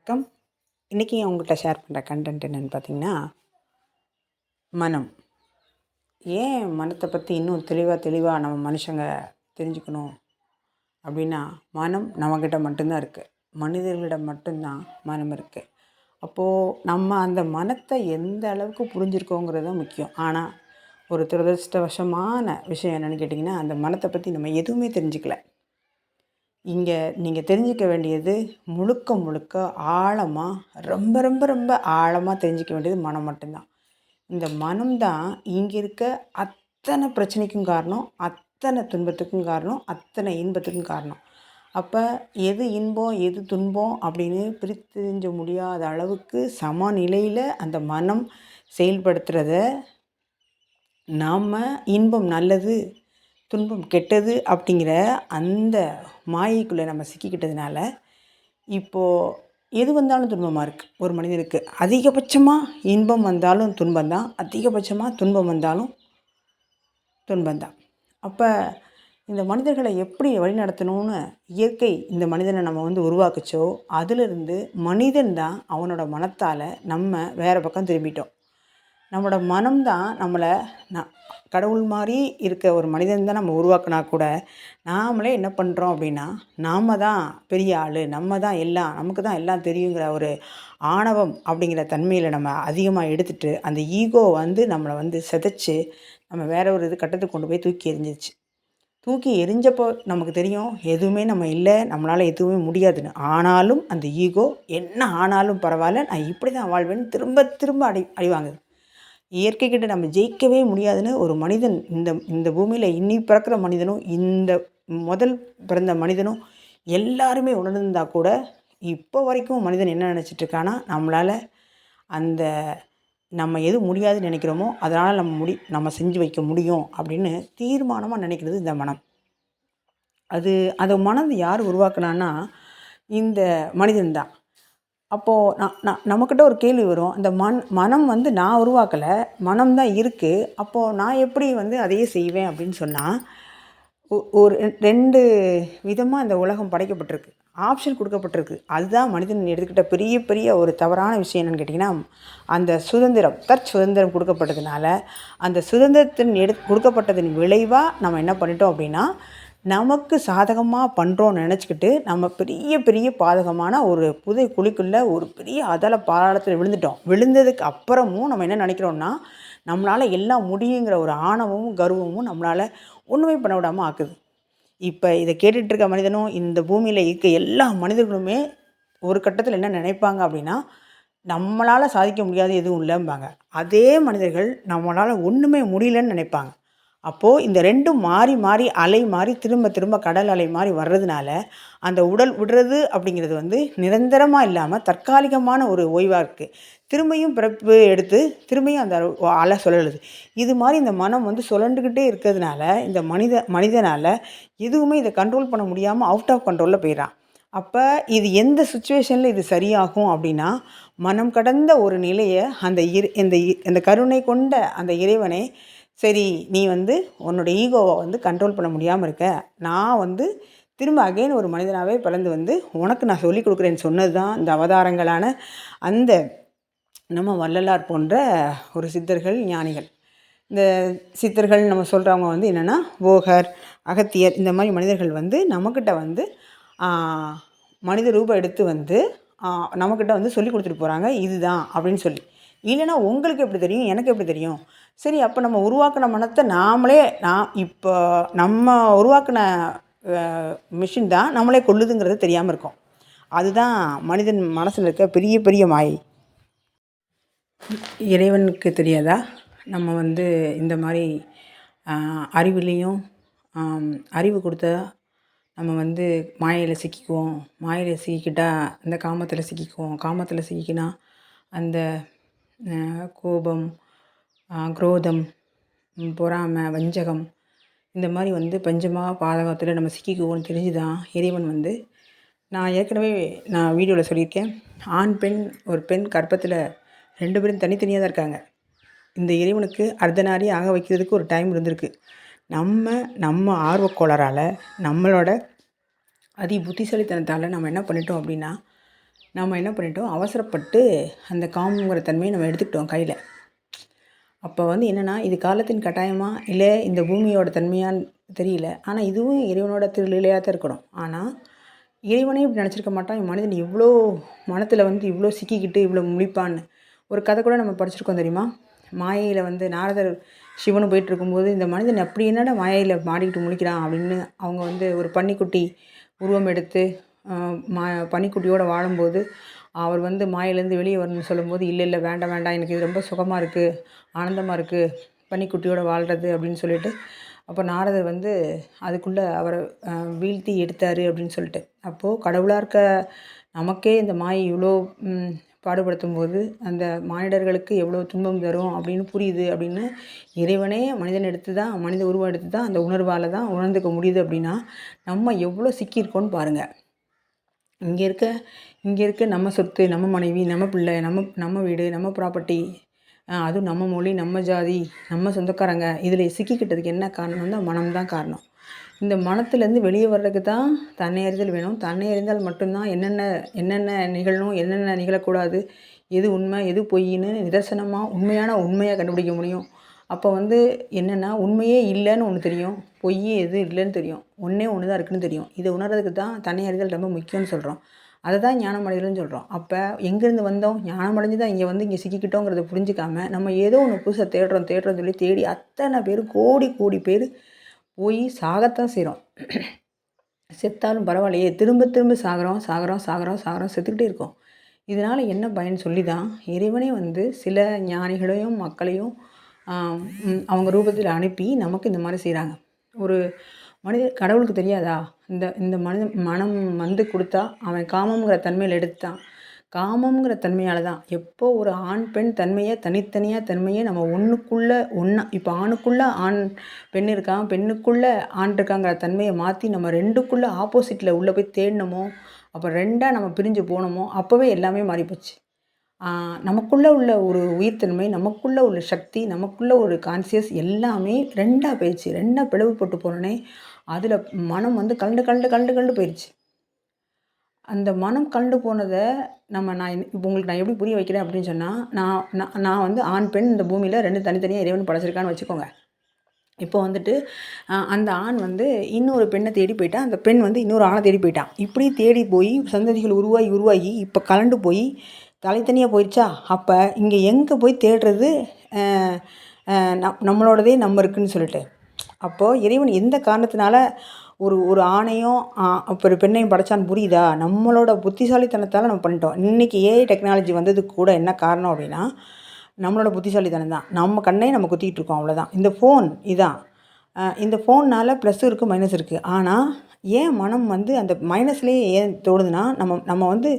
வணக்கம். இன்றைக்கி உங்கள்கிட்ட ஷேர் பண்ணுற கண்டென்ட் என்னென்னு பார்த்தீங்கன்னா, மனம். ஏன் மனத்தை பற்றி இன்னும் தெளிவாக நம்ம மனுஷங்க தெரிஞ்சுக்கணும் அப்படின்னா, மனம் நம்மக்கிட்ட மட்டும்தான் இருக்குது. மனிதர்களிடம் மட்டும்தான் மனம் இருக்குது. அப்போது நம்ம அந்த மனத்தை எந்த அளவுக்கு புரிஞ்சுருக்கோங்கிறது தான் முக்கியம். ஆனால் ஒரு துரதிர்ஷ்டவசமான விஷயம் என்னென்னு கேட்டிங்கன்னா, அந்த மனத்தை பற்றி நம்ம எதுவுமே தெரிஞ்சுக்கல. இங்கே நீங்கள் தெரிஞ்சிக்க வேண்டியது முழுக்க ஆழமாக ரொம்ப ரொம்ப ரொம்ப ஆழமாக தெரிஞ்சிக்க வேண்டியது மனம் மட்டும்தான். இந்த மனம்தான் இங்கே இருக்க அத்தனை பிரச்சனைக்கும் காரணம், அத்தனை துன்பத்துக்கும் காரணம், அத்தனை இன்பத்துக்கும் காரணம். அப்போ எது இன்பம் எது துன்பம் அப்படின்னு பிரித்தெறிஞ்ச முடியாத அளவுக்கு சமநிலையில் அந்த மனம் செயல்படுத்துகிறத நாம் இன்பம் நல்லது துன்பம் கெட்டது அப்படிங்கிற அந்த மாயைக்குள்ளே நம்ம சிக்கிக்கிட்டதுனால இப்போது எது வந்தாலும் துன்பமாக இருக்குது. ஒரு மனிதனுக்கு அதிகபட்சமாக இன்பம் வந்தாலும் துன்பம்தான், அதிகபட்சமாக துன்பம் வந்தாலும் துன்பம்தான். அப்போ இந்த மனிதர்களை எப்படி வழிநடத்தணும்னு இயற்கை இந்த மனிதனை நம்ம உருவாக்குச்சோ, அதிலிருந்து மனிதன்தான் அவனோட மனத்தால் நம்ம வேறு பக்கம் திரும்பிட்டோம். நம்மளோட மனம்தான் நம்மளை கடவுள் மாதிரி இருக்க ஒரு மனிதன் தான் நம்ம உருவாக்குனா கூட, நாமளே என்ன பண்ணுறோம் அப்படின்னா, நாம் தான் பெரிய ஆள், நம்ம தான் எல்லாம், நமக்கு தான் எல்லாம் தெரியுங்கிற ஒரு ஆணவம் அப்படிங்கிற தன்மையில் நம்ம அதிகமாக எடுத்துகிட்டு அந்த ஈகோ நம்மளை சிதைச்சி நம்ம வேறு ஒரு கட்டத்துக்கு கொண்டு போய் தூக்கி எறிஞ்சிச்சு. தூக்கி எரிஞ்சப்போ நமக்கு தெரியும் எதுவுமே நம்ம இல்லை, நம்மளால் எதுவுமே முடியாதுன்னு. ஆனாலும் அந்த ஈகோ என்ன ஆனாலும் பரவாயில்ல, நான் இப்படி தான் வாழ்வேன்னு திரும்ப திரும்ப அடிவாங்குது. இயற்கைக்கிட்ட நம்ம ஜெயிக்கவே முடியாதுன்னு ஒரு மனிதன் இந்த பூமியில் இன்னி பிறக்கிற மனிதனும் இந்த முதல் பிறந்த மனிதனும் எல்லாருமே உணர்ந்தால் கூட இப்போ வரைக்கும் மனிதன் என்ன நினச்சிட்ருக்கான்னா, நம்மளால் அந்த நம்ம எது முடியாதுன்னு நினைக்கிறோமோ அதனால் நம்ம செஞ்சு வைக்க முடியும் அப்படின்னு தீர்மானமாக நினைக்கிறது இந்த மனம். அது மனது யார் உருவாக்குனான்னா இந்த மனிதன்தான். அப்போது நம்மக்கிட்ட ஒரு கேள்வி வரும், அந்த மனம் நான் உருவாக்கலை, மனம் தான் இருக்குது, அப்போது நான் எப்படி அதையே செய்வேன் அப்படின்னு சொன்னால், ஒரு 2 விதமாக இந்த உலகம் படைக்கப்பட்டிருக்கு, ஆப்ஷன் கொடுக்கப்பட்டிருக்கு. அதுதான் மனிதன் எடுத்துக்கிட்ட பெரிய ஒரு தவறான விஷயம் என்னென்னு கேட்டிங்கன்னா, அந்த தற்சுதந்திரம் கொடுக்கப்பட்டதுனால அந்த சுதந்திரத்தின் கொடுக்கப்பட்டதின் விளைவாக நம்ம என்ன பண்ணிட்டோம் அப்படின்னா, நமக்கு சாதகமாக பண்ணுறோன்னு நினச்சிக்கிட்டு நம்ம பெரிய பாதகமான ஒரு குழிக்குள்ளே ஒரு பெரிய பாதாளத்தில் விழுந்துட்டோம். விழுந்ததுக்கு அப்புறமும் நம்ம என்ன நினைக்கிறோன்னா, நம்மளால் எல்லாம் முடியுங்கிற ஒரு ஆணவமும் கர்வமும் நம்மளால் ஒன்றுமே பண்ண விடாமல் ஆக்குது. இப்போ இதை கேட்டுட்ருக்க மனிதனும் இந்த பூமியில் இருக்க எல்லா மனிதர்களுமே ஒரு கட்டத்தில் என்ன நினைப்பாங்க அப்படின்னா, நம்மளால் சாதிக்க முடியாது எதுவும் இல்லைம்பாங்க. அதே மனிதர்கள் நம்மளால் ஒன்றுமே முடியலன்னு நினைப்பாங்க. அப்போது இந்த 2ம் மாறி அலை மாறி திரும்ப கடல் அலை மாதிரி வர்றதுனால அந்த உடல் விடுறது அப்படிங்கிறது நிரந்தரமாக இல்லாமல் தற்காலிகமான ஒரு ஓய்வாக இருக்குது. திரும்பியும் பிறப்பு எடுத்து திரும்பியும் அந்த அலை சுழலுது. இது மாதிரி இந்த மனம் சுழண்டுக்கிட்டே இருக்கிறதுனால இந்த மனிதனால் எதுவுமே இதை கண்ட்ரோல் பண்ண முடியாமல் அவுட் ஆஃப் கண்ட்ரோலில் போயிடறான். அப்போ இது எந்த சுச்சுவேஷனில் இது சரியாகும் அப்படின்னா, மனம் கடந்த ஒரு நிலையை இந்த கருணை கொண்ட அந்த இறைவனை, சரி நீ உன்னோட ஈகோவை கண்ட்ரோல் பண்ண முடியாமல் இருக்க, நான் திரும்ப அகைன் ஒரு மனிதனாகவே பிறந்து உனக்கு நான் சொல்லிக் கொடுக்குறேன்னு சொன்னது தான் இந்த அவதாரங்களான அந்த நம்ம வள்ளலார் போன்ற ஒரு சித்தர்கள், ஞானிகள். இந்த சித்தர்கள் நம்ம சொல்கிறவங்க என்னென்னா, போகர், அகத்தியர், இந்த மாதிரி மனிதர்கள் நம்மக்கிட்ட மனித ரூபம் எடுத்து நம்மக்கிட்ட சொல்லிக் கொடுத்துட்டு போகிறாங்க இதுதான் அப்படின்னு சொல்லி. இல்லைனா உங்களுக்கு எப்படி தெரியும், எனக்கு எப்படி தெரியும்? சரி, அப்போ நம்ம உருவாக்கின மனத்தை இப்போ நம்ம உருவாக்கின மிஷின் தான் நம்மளே கொல்லுதுங்கிறது தெரியாமல் இருக்கும். அதுதான் மனிதன் மனசில் இருக்க பெரிய மாயை. இறைவனுக்கு தெரியாதா நம்ம இந்த மாதிரி அறிவுலேயும் அறிவு கொடுத்தா நம்ம மாயையில் சிக்கிக்குவோம், மாயையில் சிக்கிக்கிட்டால் அந்த காமத்தில் சிக்கிக்குவோம், காமத்தில் சிக்கிக்கினா அந்த கோபம், குரோதம், பொறாமை, வஞ்சகம், இந்த மாதிரி பஞ்சமா பாதகத்தில் நம்ம சிக்கிக்குவோன்னு தெரிஞ்சு தான் இறைவன் நான் ஏற்கனவே வீடியோவில் சொல்லியிருக்கேன், ஆண் பெண் ஒரு பெண் கர்ப்பத்தில் 2 பேரும் தனித்தனியாக தான் இருக்காங்க. இந்த இறைவனுக்கு அர்த்தநாரி ஆக வைக்கிறதுக்கு ஒரு டைம் இருந்திருக்கு. நம்ம ஆர்வக்கோளாறால் நம்மளோட புத்திசாலித்தனத்தால் நம்ம என்ன பண்ணிட்டோம் அப்படின்னா, நம்ம என்ன பண்ணிட்டோம், அவசரப்பட்டு அந்த காமங்கிற தன்மையை நம்ம எடுத்துக்கிட்டோம் கையில். அப்போ வந்து என்னென்னா, இது காலத்தின் கட்டாயமா இல்லை இந்த பூமியோட தன்மையான்னு தெரியல. ஆனால் இதுவும் இறைவனோட திருலீலையாக தான் இருக்கணும். ஆனால் இறைவனே இப்படி நினச்சிருக்க மாட்டான், மனிதன் இவ்வளோ மனத்தில் வந்து இவ்வளோ சிக்கிக்கிட்டு இவ்வளோ முழிப்பான்னு. ஒரு கதை கூட நம்ம படிச்சிருக்கோம் தெரியுமா? மாயையில் வந்து நாரதர் சிவனும் போயிட்டு இருக்கும்போது, இந்த மனிதன் அப்படி என்னடா மாயையில் மாடிக்கிட்டு முழிக்கிறான் அப்படின்னு அவங்க வந்து ஒரு பன்னிக்குட்டி உருவம் எடுத்து பன்னிக்குட்டியோடு வாழும்போது அவர் வந்து மாயிலேருந்து வெளியே வரணும்னு சொல்லும்போது, இல்லை இல்லை வேண்டாம் வேண்டாம், எனக்கு இது ரொம்ப சுகமாக இருக்குது, ஆனந்தமாக இருக்குது பன்னிக்குட்டியோடு வாழ்கிறது அப்படின்னு சொல்லிட்டு, அப்போ நாரதர் வந்து அதுக்குள்ளே அவரை வீழ்த்தி எடுத்தார் அப்படின்னு சொல்லிட்டு. அப்போது கடவுளாக இருக்க நமக்கே இந்த மாயை இவ்வளோ பாடுபடுத்தும் போது அந்த மானிடர்களுக்கு எவ்வளோ துன்பம் தரும் அப்படின்னு புரியுது. அப்படின்னு இறைவனே மனிதன் எடுத்து தான், மனித உருவம் எடுத்து தான் அந்த உணர்வால் தான் உணர்ந்துக்க முடியுது. அப்படின்னா நம்ம எவ்வளோ சிக்கியிருக்கோன்னு பாருங்கள். இங்கே இருக்க நம்ம சொத்து, நம்ம மனைவி, நம்ம பிள்ளை, நம்ம வீடு, நம்ம ப்ராப்பர்ட்டி, அதுவும் நம்ம மொழி, நம்ம ஜாதி, நம்ம சொந்தக்காரங்க, இதில் சிக்கிக்கிட்டதுக்கு என்ன காரணம் தான் மனம் தான் காரணம். இந்த மனத்துலேருந்து வெளியே வர்றதுக்கு தான் தன்னை அறிதல் வேணும். தன்னை அறிந்தால் மட்டும்தான் என்னென்ன நிகழணும், என்னென்ன நிகழக்கூடாது, எது உண்மை எது பொய்ன்னு நிதர்சனமாக உண்மையாக கண்டுபிடிக்க முடியும். அப்போ வந்து என்னென்னா, உண்மையே இல்லைன்னு ஒன்று தெரியும், பொய் எதுவும் இல்லைன்னு தெரியும், ஒன்றே ஒன்று தான் இருக்குதுன்னு தெரியும். இதை உணர்றதுக்கு தான் தன்னை அறிதல் ரொம்ப முக்கியம்னு சொல்கிறோம். அதை தான் ஞானம் அடைதல்னு சொல்கிறோம். அப்போ எங்கேருந்து வந்தோம், ஞானம் அடைஞ்சு தான் இங்கே சிக்கிக்கிட்டோங்கிறத புரிஞ்சிக்காம நம்ம ஏதோ ஒன்று புதுசாக தேடுறோம் சொல்லி தேடி அத்தனை பேர் கோடி பேர் போய் சாகத்தான் செய்கிறோம். செத்தாலும் பரவாயில்லையே, திரும்ப சாகிறோம், செத்துக்கிட்டே இருக்கோம். இதனால் என்ன பயன் சொல்லி தான் இறைவனே வந்து சில ஞானிகளையும் மக்களையும் அவங்க ரூபத்தில் அனுப்பி நமக்கு இந்த மாதிரி செய்கிறாங்க. ஒரு கடவுளுக்கு தெரியாதா, இந்த மனம் வந்து கொடுத்தா அவன் காமங்கிற தன்மையில் எடுத்தான். காமங்கிற தன்மையால் தான் எப்போ ஒரு ஆண் பெண் தன்மையை தனித்தனியாக நம்ம ஒன்றா இப்போ ஆணுக்குள்ளே ஆண் பெண் இருக்கான், பெண்ணுக்குள்ளே ஆண் இருக்காங்கிற தன்மையை மாற்றி நம்ம ரெண்டுக்குள்ளே ஆப்போசிட்டில் உள்ளே போய் தேடினோமோ, அப்போ ரெண்டாக நம்ம பிரிஞ்சு போனோமோ, அப்போவே எல்லாமே மாறிப்போச்சு. நமக்குள்ளே உள்ள ஒரு உயிர்த்தன்மை, நமக்குள்ளே உள்ள சக்தி, நமக்குள்ளே ஒரு கான்சியஸ் எல்லாமே ரெண்டாக போயிடுச்சு. ரெண்டாக பிளவுபட்டு போனோடனே அதில் மனம் வந்து கலண்டு போயிடுச்சு. அந்த மனம் கலண்டு போனதை இப்போ உங்களுக்கு நான் எப்படி புரிய வைக்கிறேன் அப்படின்னு சொன்னால், நான் வந்து ஆண் பெண் இந்த பூமியில் ரெண்டு தனித்தனியாக இறைவன் படைச்சிருக்கான்னு வச்சுக்கோங்க. இப்போ வந்துட்டு அந்த ஆண் வந்து இன்னொரு பெண்ணை தேடி போயிட்டான், அந்த பெண் வந்து இன்னொரு ஆணை தேடி போயிட்டான். இப்படி தேடி போய் சந்ததிகள் உருவாகி இப்போ கலண்டு போய் தனித்தனியாக போயிடுச்சா. அப்போ இங்கே எங்கே போய் தேடுறது, நம்மளோடதே நம்ம இருக்குதுன்னு சொல்லிட்டு. அப்போது இறைவன் எந்த காரணத்தினால ஒரு ஆணையும் ஒரு பெண்ணையும் படைச்சான்னு புரியுதா? நம்மளோட புத்திசாலித்தனத்தால் நம்ம பண்ணிட்டோம். இன்றைக்கி ஏஐ டெக்னாலஜி வந்ததுக்கு கூட என்ன காரணம் அப்படின்னா, நம்மளோட புத்திசாலித்தனம் தான். நம்ம கண்ணே நம்ம குத்திக்கிட்டு இருக்கோம், அவ்வளோதான். இந்த ஃபோன் இதான். இந்த ஃபோன்னால் ப்ளஸ்ஸும் இருக்குது மைனஸ் இருக்குது. ஆனால் ஏன் மனம் வந்து அந்த மைனஸ்லேயே ஏன் தோடுதுன்னா, நம்ம வந்து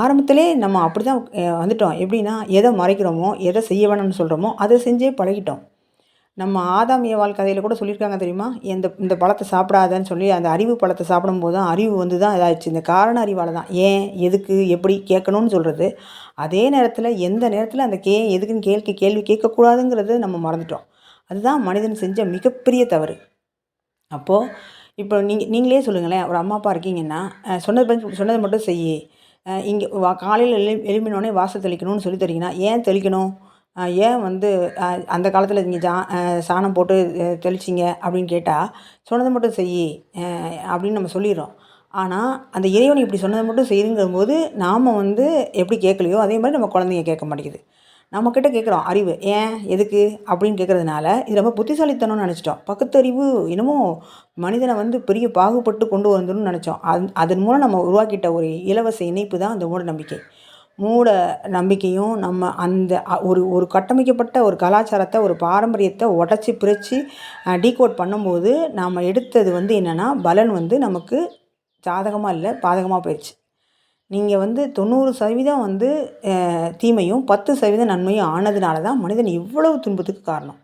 ஆரம்பத்திலே நம்ம அப்படி தான் வந்துட்டோம். எப்படின்னா, எதை மறைக்கிறோமோ, எதை செய்ய வேணும்னு சொல்கிறோமோ அதை செஞ்சே பழகிட்டோம். நம்ம ஆதாம் ஏவாள் கதையில் கூட சொல்லியிருக்காங்க தெரியுமா? இந்த பழத்தை சாப்பிடாதன்னு சொல்லி, அந்த அறிவு பழத்தை சாப்பிடும்போது தான் அறிவு வந்து தான் இதாகிடுச்சு. இந்த காரண அறிவால் தான். ஏன், எதுக்கு, எப்படி கேட்கணும்னு சொல்கிறது. அதே நேரத்தில் எந்த நேரத்தில் அந்த எதுக்குன்னு கேள்வி கேட்கக்கூடாதுங்கிறது நம்ம மறந்துட்டோம். அதுதான் மனிதன் செஞ்ச மிகப்பெரிய தவறு. அப்போது இப்போ நீங்களே சொல்லுங்களேன், ஒரு அம்மா அப்பா இருக்கீங்கன்னா, சொன்னது மட்டும் செய், இங்கே காலையில் எழுப்பினோடனே வாசல் தெளிக்கணும்னு சொல்லி தரீங்கன்னா, ஏன் தெளிக்கணும், ஏன் வந்து அந்த காலத்தில் நீங்கள் சாணம் போட்டு தெளிச்சிங்க அப்படின்னு கேட்டால், சொன்னதை மட்டும் செய் அப்படின்னு நம்ம சொல்லிடுறோம். ஆனால் அந்த இறைவன் இப்படி சொன்னதை மட்டும் செய்யுங்கும்போது நாம் வந்து எப்படி கேட்கலையோ அதே மாதிரி நம்ம குழந்தைங்க கேட்க மாட்டேங்குது. நம்மக்கிட்ட கேட்குறோம் அறிவு, ஏன் எதுக்கு அப்படின்னு கேட்குறதுனால இது ரொம்ப புத்திசாலித்தனம்னு நினச்சிட்டோம். பகுத்தறிவு என்னமோ மனிதனை வந்து பெரிய பாகுபட்டு கொண்டு வந்துடும் நினச்சோம். அதன் மூலம் நம்ம உருவாக்கிட்ட ஒரு இலவச இணைப்பு தான் அந்த மூட நம்பிக்கை. மூட நம்பிக்கையும் நம்ம அந்த ஒரு கட்டமைக்கப்பட்ட ஒரு கலாச்சாரத்தை, ஒரு பாரம்பரியத்தை உடச்சி பிரித்து டீகோட் பண்ணும்போது நாம் எடுத்தது வந்து என்னென்னா, பலன் வந்து நமக்கு சாதகமாக இல்லை, பாதகமாக போயிடுச்சு. நீங்கள் வந்து 90% வந்து தீமையும் 10% நன்மையும் ஆனதுனால தான் மனிதன் இவ்வளவு துன்பத்துக்கு காரணம்.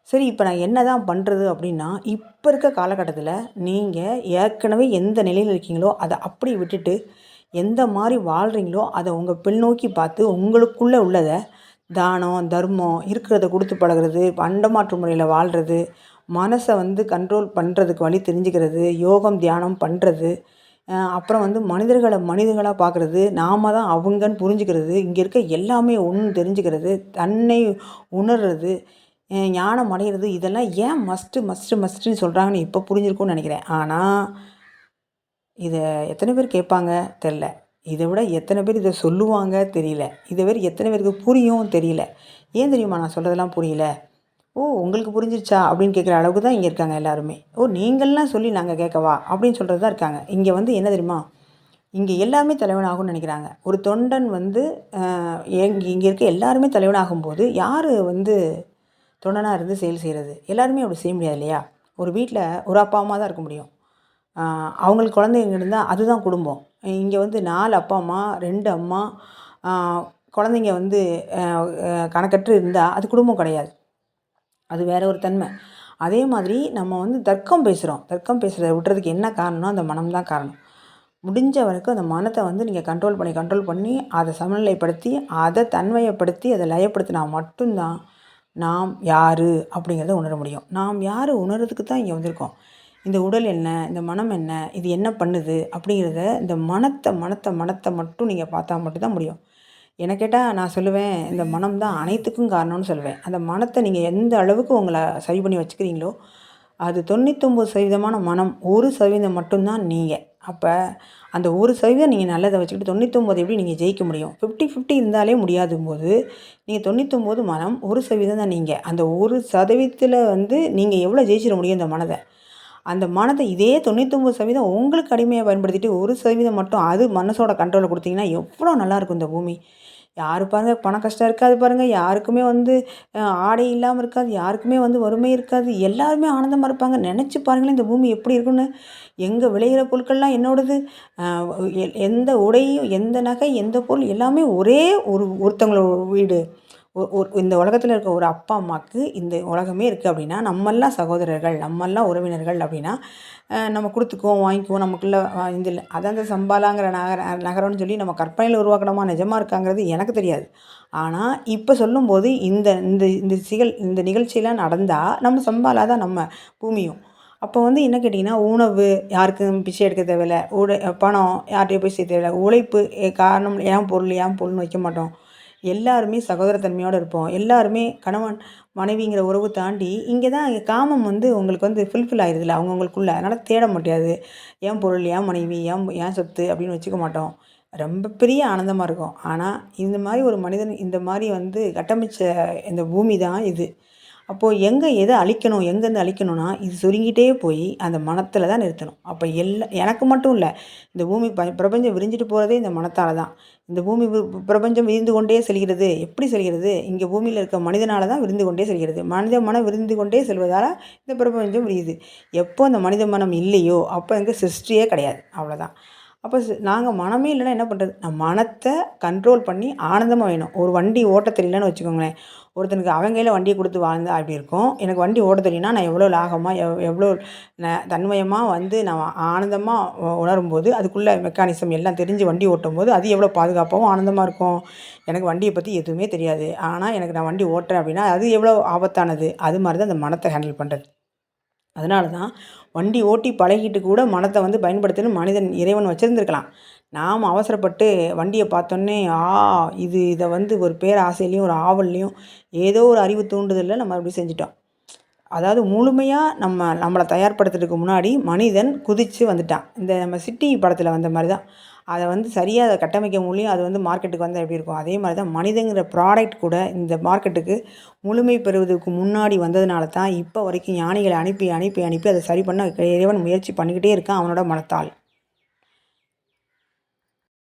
சரி, இப்போ நான் என்ன தான் பண்ணுறது அப்படின்னா, இப்போ இருக்க காலகட்டத்தில் நீங்கள் ஏற்கனவே எந்த நிலையில் இருக்கீங்களோ அதை அப்படி விட்டுட்டு எந்த மாதிரி வாழ்கிறீங்களோ அதை உங்கள் பின்னோக்கி பார்த்து உங்களுக்குள்ளே உள்ளதை தானம், தர்மம், இருக்கிறத கொடுத்து பழகிறது, பண்டமாற்று முறையில் வாழ்கிறது, மனசை வந்து கண்ட்ரோல் பண்ணுறதுக்கு வழி தெரிஞ்சுக்கிறது, யோகம் தியானம் பண்ணுறது, அப்புறம் வந்து மனிதர்களை மனிதர்களாக பார்க்குறது, நாம தான் அவங்கன்னு புரிஞ்சுக்கிறது, இங்கே இருக்க எல்லாமே ஒன்றுன்னு தெரிஞ்சுக்கிறது, தன்னை உணர்றது, ஞானம் அடையிறது, இதெல்லாம் ஏன் மஸ்ட்டுன்னு சொல்கிறாங்கன்னு இப்போ புரிஞ்சிருக்கும்னு நினைக்கிறேன். ஆனால் இதை எத்தனை பேர் கேட்பாங்க தெரில. இதை விட எத்தனை பேர் இதை சொல்லுவாங்க தெரியல. இதை வேறு எத்தனை பேருக்கு புரியும் தெரியல. ஏன் தெரியுமா நான் சொல்கிறதெல்லாம் புரியல? ஓ, உங்களுக்கு புரிஞ்சிருச்சா அப்படின்னு கேட்குற அளவுக்கு தான் இங்கே இருக்காங்க எல்லாருமே. ஓ, நீங்கள்லாம் சொல்லி நாங்கள் கேட்கவா அப்படின்னு சொல்கிறது தான் இருக்காங்க. இங்கே வந்து என்ன தெரியுமா, இங்கே எல்லாமே தலைவனாகும்னு நினைக்கிறாங்க. ஒரு தொண்டன் வந்து இங்கே இருக்க எல்லாருமே தலைவனாகும்போது யார் வந்து தொண்டனாக இருந்து செயல் செய்கிறது? எல்லாருமே அப்படி செய்ய முடியாது இல்லையா? ஒரு வீட்டில் ஒரு அப்பா அம்மா தான் இருக்க முடியும். அவங்களுக்கு குழந்தைங்க இருந்தால் அதுதான் குடும்பம். இங்கே வந்து 4 அப்பா அம்மா, 2 அம்மா, குழந்தைங்க வந்து கணக்கற்று இருந்தால் அது குடும்பம் கிடையாது. அது வேற ஒரு தன்மை. அதே மாதிரி நம்ம வந்து தர்க்கம் பேசுகிறத விட்டுறதுக்கு என்ன காரணம்னா அந்த மனம் தான் காரணம். முடிஞ்ச வரைக்கும் அந்த மனத்தை வந்து நீங்கள் கண்ட்ரோல் பண்ணி அதை சமநிலைப்படுத்தி, அதை தன்மையப்படுத்தி, அதை லயப்படுத்தினா மட்டும்தான் நாம் யார் அப்படிங்கிறத உணர முடியும். நாம் யார் உணர்றதுக்கு தான் இங்கே வந்திருக்கோம். இந்த உடல் என்ன, இந்த மனம் என்ன, இது என்ன பண்ணுது அப்படிங்கிறத இந்த மனத்தை மட்டும் நீங்கள் பார்த்தா மட்டும்தான் முடியும். என்ன கேட்டால் நான் சொல்லுவேன், இந்த மனம் தான் அனைத்துக்கும் காரணம்னு சொல்லுவேன். அந்த மனத்தை நீங்கள் எந்த அளவுக்கு உங்களை சரி பண்ணி வச்சுக்கிறீங்களோ, அது 99% மனம், 1% மட்டும்தான் நீங்கள். அப்போ அந்த 1% நீங்கள் நல்லதை வச்சுக்கிட்டு 99 எப்படி நீங்கள் ஜெயிக்க முடியும்? 50-50 இருந்தாலே முடியாதும்போது, நீங்கள் 99 மனம், 1% தான் நீங்கள். அந்த 1% வந்து நீங்கள் எவ்வளோ ஜெயிச்சிட முடியும் இந்த மனதை? அந்த மனதை இதே 99% உங்களுக்கு அடிமையாக பயன்படுத்திட்டு 1% மட்டும் அது மனசோட கண்ட்ரோலில் கொடுத்தீங்கன்னா எவ்வளோ நல்லாயிருக்கும் இந்த பூமி. யார் பாருங்கள் பண கஷ்டம் இருக்காது பாருங்கள், யாருக்குமே வந்து ஆடை இல்லாமல் இருக்காது, யாருக்குமே வந்து வறுமை இருக்காது, எல்லாருமே ஆனந்தமாக இருப்பாங்க. நினச்சி பாருங்களேன் இந்த பூமி எப்படி இருக்குன்னு. எங்கே விளையிற பொருட்கள்லாம் என்னோடது, எந்த உடையும், எந்த நகை, எந்த பொருள் எல்லாமே ஒரே ஒருத்தவங்களோட வீடு. இந்த உலகத்தில் இருக்க ஒரு அப்பா அம்மாவுக்கு இந்த உலகமே இருக்குது அப்படின்னா, நம்மெல்லாம் சகோதரர்கள், நம்மெல்லாம் உறவினர்கள் அப்படின்னா, நம்ம கொடுத்துக்குவோம், வாங்கிக்குவோம், நமக்குள்ள இது இல்லை. அதான் அந்த சம்பாலாங்கிற நகரம்னு சொல்லி நம்ம கற்பனையில் உருவாக்கணுமா, நிஜமாக இருக்காங்கிறது எனக்கு தெரியாது. ஆனால் இப்போ சொல்லும்போது இந்த இந்த இந்த நிகழ்ச்சியெல்லாம் நடந்தால் நம்ம சம்பாலா தான் நம்ம பூமியும். அப்போ வந்து என்ன கேட்டிங்கன்னா, உணவு யாருக்கும் பிச்சை எடுக்க தேவையில்லை, பணம் யார்கிட்டையும் போய் சேர்க்க தேவையில்லை, உழைப்பு காரணம் ஏன் பொருள்னு வைக்க மாட்டோம். எல்லாருமே சகோதரத்தன்மையோடு இருப்போம். எல்லாருமே கணவன் மனைவிங்கிற உறவு தாண்டி இங்கே தான் காமம் வந்து உங்களுக்கு வந்து ஃபுல்ஃபில் ஆயிடுதுல்ல அவங்கவுங்களுக்குள்ள. அதனால் தேட முடியாது. ஏன் பொருள், ஏன் மனைவி, ஏன் சொத்து அப்படின்னு வச்சுக்க மாட்டோம். ரொம்ப பெரிய ஆனந்தமாக இருக்கும். ஆனால் இந்த மாதிரி ஒரு மனிதன் இந்த மாதிரி வந்து கட்டமைச்ச இந்த பூமி தான் இது. அப்போது எதை அழிக்கணும், எங்கேருந்து அழிக்கணும்னா இது சுருங்கிட்டே போய் அந்த மனத்தில் தான் நிறுத்தணும். அப்போ எனக்கு மட்டும் இல்லை, இந்த பூமி பிரபஞ்சம் விரிஞ்சிட்டு போகிறதே இந்த மனத்தால் தான். இந்த பூமி பிரபஞ்சம் விரிந்து கொண்டே செல்கிறது. எப்படி செல்கிறது? இங்கே பூமியில் இருக்க மனிதனால் தான் விரிந்து கொண்டே செல்கிறது. மனித மனம் விரிந்து கொண்டே செல்வதால் இந்த பிரபஞ்சம் விரியுது. எப்போ அந்த மனித மனம் இல்லையோ அப்போ எங்கே சிருஷ்டியே கிடையாது. அவ்வளோதான். அப்போ நாங்கள் மனமே இல்லைன்னா என்ன பண்ணுறது? நம்ம மனத்தை கண்ட்ரோல் பண்ணி ஆனந்தமாக வேணும். ஒரு வண்டி ஓட்ட தெரியலன்னு வச்சுக்கோங்களேன், ஒருத்தனுக்கு அவங்க கையில் வண்டியை கொடுத்து வாழ்ந்தா அப்படி இருக்கும். எனக்கு வண்டி ஓட்ட தெரியும்னா நான் எவ்வளோ லாகமாக எவ்வளோ தன்மயமாக வந்து நான் ஆனந்தமாக உணரும்போது அதுக்குள்ளே மெக்கானிசம் எல்லாம் தெரிஞ்சு வண்டி ஓட்டும்போது அது எவ்வளோ பாதுகாப்பாகவும் ஆனந்தமாக இருக்கும். எனக்கு வண்டியை பற்றி எதுவுமே தெரியாது, ஆனால் எனக்கு நான் வண்டி ஓட்டுறேன் அப்படின்னா அது எவ்வளோ ஆபத்தானது. அது மாதிரி தான் அந்த மனத்தை ஹேண்டில் பண்ணுறது. அதனால தான் வண்டி ஓட்டி பழகிட்டு கூட மனத்தை வந்து பயன்படுத்தணும் மனிதன் இறைவன் வச்சுருந்துருக்கலாம். நாம் அவசரப்பட்டு வண்டியை பார்த்தோன்னே இதை வந்து ஒரு பேராசையிலையும் ஒரு ஆவல்லையும் ஏதோ ஒரு அறிவு தூண்டுதலில் நம்ம அப்படி செஞ்சிட்டோம். அதாவது முழுமையாக நம்மளை தயார்படுத்துறதுக்கு முன்னாடி மனிதன் குதித்து வந்துட்டான். இந்த நம்ம சிட்டி படத்தில் வந்த மாதிரி தான். அதை வந்து சரியாக அதை கட்டமைக்க முடியும். அது வந்து மார்க்கெட்டுக்கு வந்தால் எப்படி இருக்கும், அதே மாதிரி தான் மனிதங்கிற ப்ராடக்ட் கூட இந்த மார்க்கெட்டுக்கு முழுமை பெறுவதற்கு முன்னாடி வந்ததுனால தான் இப்போ வரைக்கும் ஞானிகளை அனுப்பி அதை சரி பண்ண இறைவன் முயற்சி பண்ணிக்கிட்டே இருக்கான் அவனோட மனத்தால்.